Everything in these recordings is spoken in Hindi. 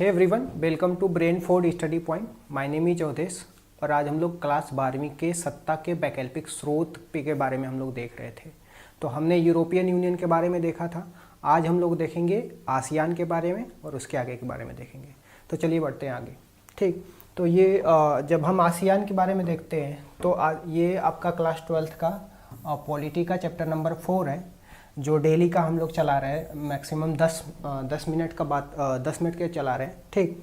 Hey everyone, welcome to brain food study point. My name is Avdhesh और आज हम लोग क्लास 12वीं के सत्ता के वैकल्पिक स्रोत के बारे में हम लोग देख रहे थे। तो हमने यूरोपियन यूनियन के बारे में देखा था। आज हम लोग देखेंगे आसियान के बारे में और उसके आगे के बारे में देखेंगे। तो चलिए बढ़ते हैं आगे। ठीक, तो ये जब हम आसियान के बारे में देखते हैं तो ये आपका क्लास 12th का पॉलिटी का चैप्टर नंबर 4 है, जो डेली का हम लोग चला रहे हैं। मैक्सिमम 10 मिनट का बात 10 मिनट के चला रहे हैं। ठीक,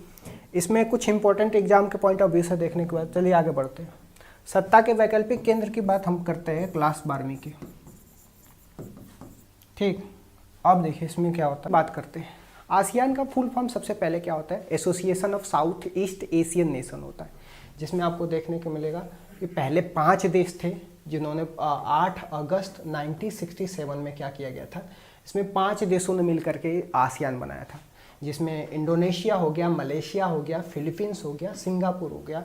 इसमें कुछ इंपॉर्टेंट एग्जाम के पॉइंट ऑफ व्यू से देखने के बाद चलिए आगे बढ़ते हैं। सत्ता के वैकल्पिक केंद्र की बात हम करते हैं क्लास 12वीं की। ठीक, अब देखिए इसमें क्या होता है, बात करते हैं। आसियान का फुल फॉर्म सबसे पहले क्या होता है? Association of south east Asian nation होता है, जिसमें आपको देखने को मिलेगा कि पहले 5 देश थे जिन्होंने 8 अगस्त 1967 में क्या किया गया था, इसमें 5 देशों ने मिलकर के आसियान बनाया था, जिसमें इंडोनेशिया हो गया, मलेशिया हो गया, फिलीपींस हो गया, सिंगापुर हो गया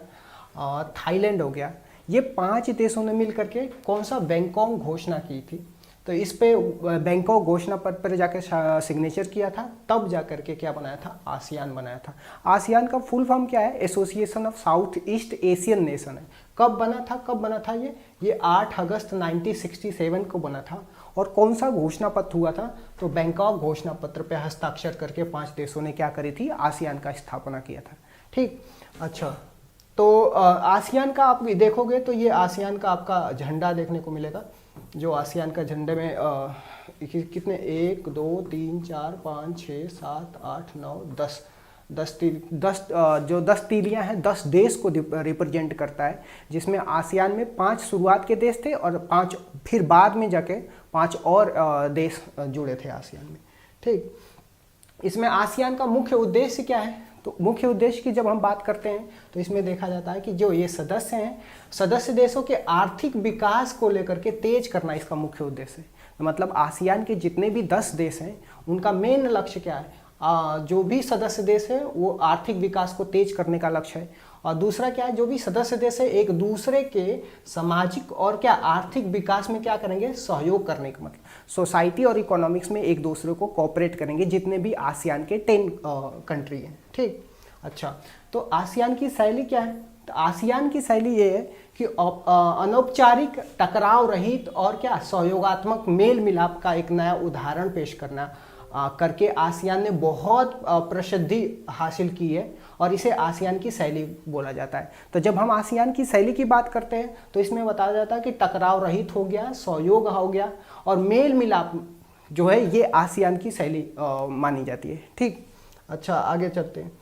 और थाईलैंड हो गया। ये 5 देशों ने मिलकर के कौन सा बैंकॉक घोषणा की थी। तो इस पे बैंकॉक घोषणा पत्र पर जाकर सिग्नेचर किया था, तब जाकर के क्या बनाया था, आसियान बनाया था। आसियान का फुल फॉर्म क्या है? Association of south east Asian nation है। कब बना था ये 8 अगस्त 1967 को बना था। और कौन सा घोषणा पत्र हुआ था? तो बैंकॉक घोषणा पत्र पे हस्ताक्षर करके 5 देशों ने क्या करी थी, आसियान का स्थापना किया था। ठीक, अच्छा, तो आसियान का आप देखोगे तो ये आसियान का आपका झंडा देखने को मिलेगा, जो आसियान का झंडे में कितने 1 2 3 4 5 6 7 8 9 10 जो 10 तीलियां हैं, 10 देश को रिप्रेजेंट करता है, जिसमें आसियान में 5 शुरुआत के देश थे और 5 फिर बाद में जाके 5 और देश जुड़े थे आसियान में। ठीक, इसमें आसियान का मुख्य उद्देश्य क्या है? तो मुख्य उद्देश्य की जब हम बात करते हैं तो इसमें देखा जाता है कि जो ये सदस्य हैं, सदस्य देशों के आर्थिक विकास को लेकर के तेज करना इसका मुख्य उद्देश्य है। तो मतलब आसियान के जितने भी 10 देश हैं उनका मेन लक्ष्य क्या है? जो भी सदस्य देश है वो आर्थिक विकास को तेज करने का लक्ष्य है। और दूसरा क्या है, जो भी सदस्य देश है एक दूसरे के सामाजिक और क्या आर्थिक विकास में क्या करेंगे, सहयोग करने का मतलब सोसाइटी और इकोनॉमिक्स में एक दूसरे को कोऑपरेट करेंगे, जितने भी आसियान के 10 कंट्री हैं। ठीक, अच्छा, तो आसियान की शैली क्या है? तो आसियान की शैली ये है कि अनौपचारिक, टकराव रहित और क्या सहयोगात्मक मेल मिलाप का एक नया उदाहरण पेश करना करके आसियान ने बहुत प्रसिद्धि हासिल की है और इसे आसियान की शैली बोला जाता है। तो जब हम आसियान की शैली की बात करते हैं तो इसमें बताया जाता है कि टकराव रहित हो गया, सहयोग हो गया और मेल मिलाप जो है ये आसियान की शैली मानी जाती है। ठीक, अच्छा, आगे चलते हैं।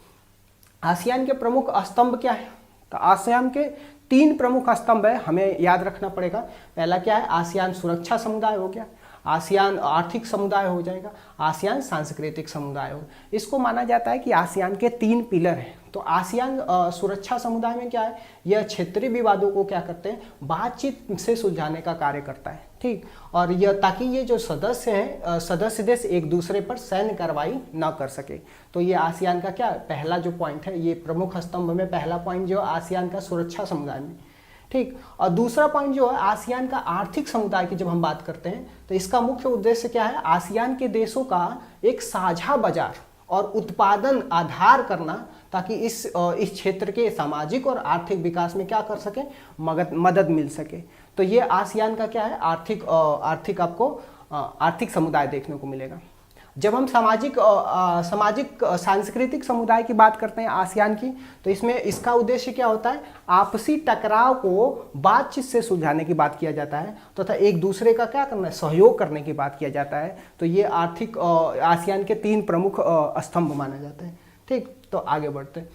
आसियान के प्रमुख स्तंभ क्या है? तो आसियान के 3 प्रमुख स्तंभ है, हमें याद रखना पड़ेगा। पहला क्या है? आसियान सुरक्षा समुदाय हो गया, आसियान आर्थिक समुदाय हो जाएगा, आसियान सांस्कृतिक समुदाय हो। इसको माना जाता है कि आसियान के 3 पिलर हैं। तो आसियान सुरक्षा समुदाय में क्या है, यह क्षेत्रीय विवादों को क्या करते हैं, बातचीत से सुलझाने का कार्य करता है। ठीक, और यह ताकि ये जो सदस्य हैं, सदस्य देश एक दूसरे पर सैन्य कार्रवाई ना कर सके। तो ये आसियान का क्या पहला जो पॉइंट है, ये प्रमुख स्तंभ में पहला पॉइंट जो आसियान का सुरक्षा समुदाय में। ठीक, और दूसरा पॉइंट जो है आसियान का आर्थिक समुदाय की जब हम बात करते हैं तो इसका मुख्य उद्देश्य क्या है, आसियान के देशों का एक साझा बाजार और उत्पादन आधार करना, ताकि इस क्षेत्र के सामाजिक और आर्थिक विकास में क्या कर सके, मदद मिल सके। तो ये आसियान का क्या है, आर्थिक आपको आर्थिक समुदाय देखने को मिलेगा। जब हम सामाजिक सांस्कृतिक समुदाय की बात करते हैं आसियान की, तो इसमें इसका उद्देश्य क्या होता है, आपसी टकराव को बातचीत से सुलझाने की बात किया जाता है, तथा एक दूसरे का क्या करना है, सहयोग करने की बात किया जाता है। तो ये आर्थिक आसियान के 3 प्रमुख स्तंभ माने जाते हैं। ठीक, तो आगे बढ़ते हैं।